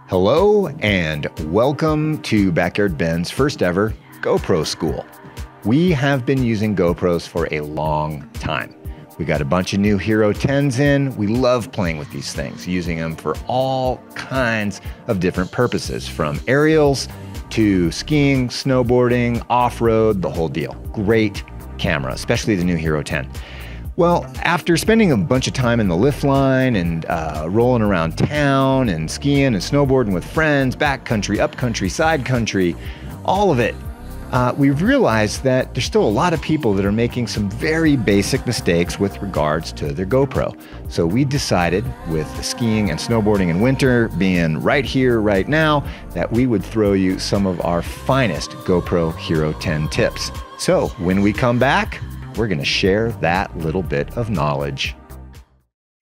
Hello and welcome to Backyard Ben's first ever GoPro school. We have been using GoPros for a long time. We got a bunch of new Hero 10s in. We love playing with these things, using them for all kinds of different purposes, from aerials to skiing, snowboarding, off-road, the whole deal. Great camera, especially the new Hero 10. Well, after spending a bunch of time in the lift line and rolling around town and skiing and snowboarding with friends, backcountry, upcountry, side country, all of it, we've realized that there's still a lot of people that are making some very basic mistakes with regards to their GoPro. So we decided, with skiing and snowboarding in winter being right here, right now, that we would throw you some of our finest GoPro Hero 10 tips. So when we come back, we're going to share that little bit of knowledge.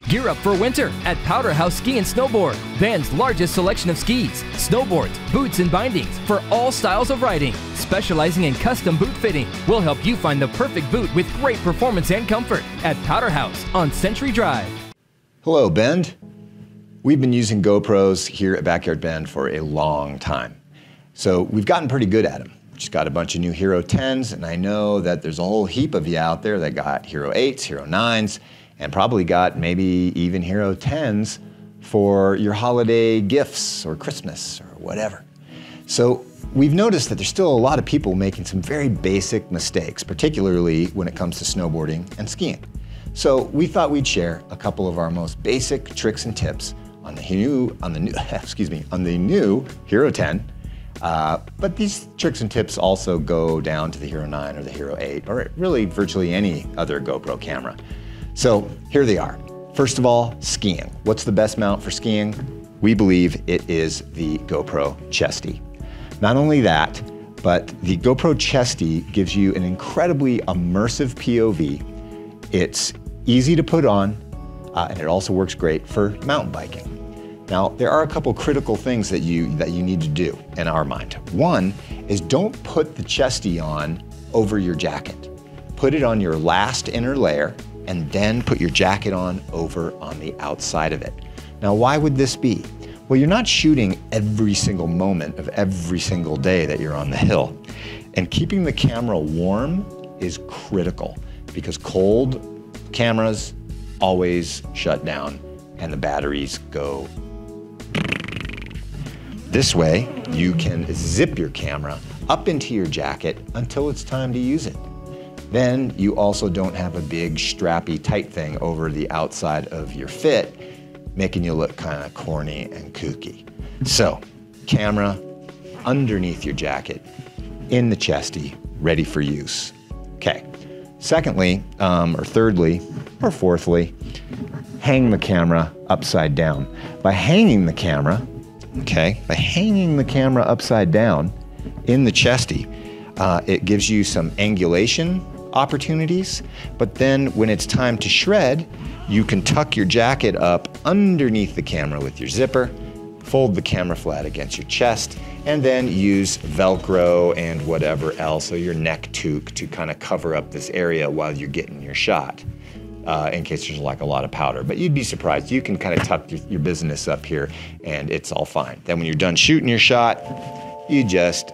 Gear up for winter at Powder House Ski and Snowboard, Ben's largest selection of skis, snowboards, boots, and bindings for all styles of riding. Specializing in custom boot fitting, we'll help you find the perfect boot with great performance and comfort at Powder House on Century Drive. Hello, Bend. We've been using GoPros here at Backyard Ben for a long time, so we've gotten pretty good at them. Just got a bunch of new Hero 10s, and I know that there's a whole heap of you out there that got Hero 8s, Hero 9s, and probably got maybe even Hero 10s for your holiday gifts or Christmas or whatever. So we've noticed that there's still a lot of people making some very basic mistakes, particularly when it comes to snowboarding and skiing. So we thought we'd share a couple of our most basic tricks and tips on the new Hero 10. But these tricks and tips also go down to the Hero 9 or the Hero 8, or really virtually any other GoPro camera. So here they are. First of all, skiing. What's the best mount for skiing? We believe it is the GoPro Chesty. Not only that, but the GoPro Chesty gives you an incredibly immersive POV. It's easy to put on, and it also works great for mountain biking. Now, there are a couple critical things that you need to do in our mind. One is don't put the Chesty on over your jacket. Put it on your last inner layer and then put your jacket on over on the outside of it. Now, why would this be? Well, you're not shooting every single moment of every single day that you're on the hill. And keeping the camera warm is critical because cold cameras always shut down and the batteries go. This way, you can zip your camera up into your jacket until it's time to use it. Then you also don't have a big strappy tight thing over the outside of your fit, making you look kind of corny and kooky. So, camera underneath your jacket, in the Chesty, ready for use. Okay. Secondly, or thirdly, or fourthly, hang the camera upside down. By hanging the camera upside down in the Chesty, it gives you some angulation opportunities, but then when it's time to shred, you can tuck your jacket up underneath the camera with your zipper, fold the camera flat against your chest, and then use Velcro and whatever else, so your neck toque, to kind of cover up this area while you're getting your shot. In case there's like a lot of powder. But you'd be surprised. You can kind of tuck your business up here and it's all fine. Then when you're done shooting your shot, you just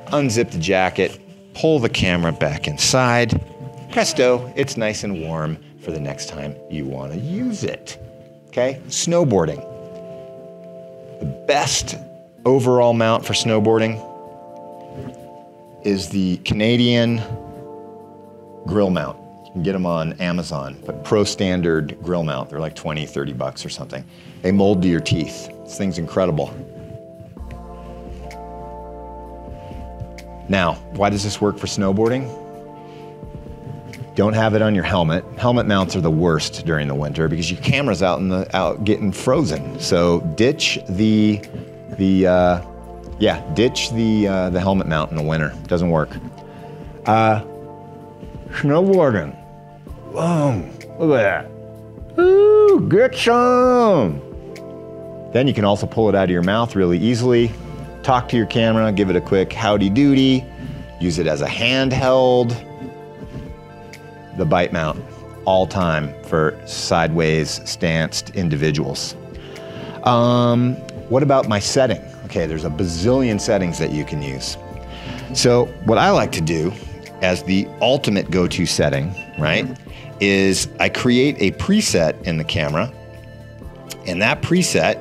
unzip the jacket, pull the camera back inside. Presto, it's nice and warm for the next time you want to use it. Okay, snowboarding. The best overall mount for snowboarding is the Canadian grill mount. You can get them on Amazon, but Pro Standard grill mount. They're like 20, 30 bucks or something. They mold to your teeth. This thing's incredible. Now, why does this work for snowboarding? Don't have it on your helmet. Helmet mounts are the worst during the winter because your camera's out getting frozen. So ditch the helmet mount in the winter. Doesn't work. Snowboarding. Boom, look at that. Ooh, get some. Then you can also pull it out of your mouth really easily. Talk to your camera, give it a quick howdy doody. Use it as a handheld. The bite mount, all time for sideways stanced individuals. what about my setting? Okay, there's a bazillion settings that you can use. So what I like to do as the ultimate go-to setting, right, is I create a preset in the camera, and that preset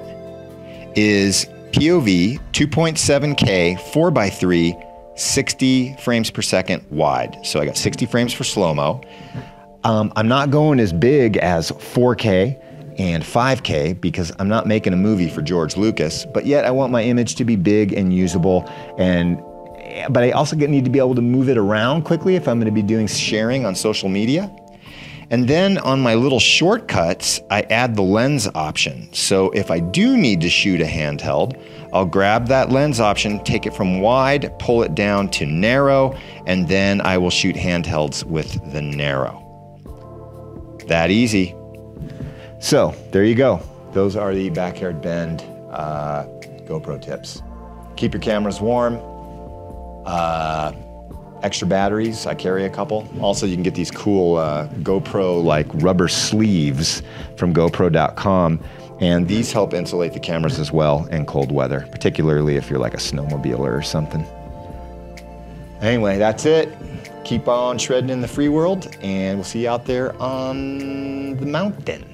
is POV 2.7K 4:3 60 frames per second wide. So I got 60 frames for slow-mo. I'm not going as big as 4K and 5K because I'm not making a movie for George Lucas, but yet I want my image to be big and usable, but I also need to be able to move it around quickly if I'm going to be doing sharing on social media. And then on my little shortcuts, I add the lens option. So if I do need to shoot a handheld, I'll grab that lens option, take it from wide, pull it down to narrow, and then I will shoot handhelds with the narrow. That easy. So there you go. Those are the backyard bend GoPro tips. Keep your cameras warm. Extra batteries, I carry a couple. Also, you can get these cool GoPro like rubber sleeves from GoPro.com, and these help insulate the cameras as well in cold weather, particularly if you're like a snowmobiler or something. Anyway, that's it. Keep on shredding in the free world, and we'll see you out there on the mountain.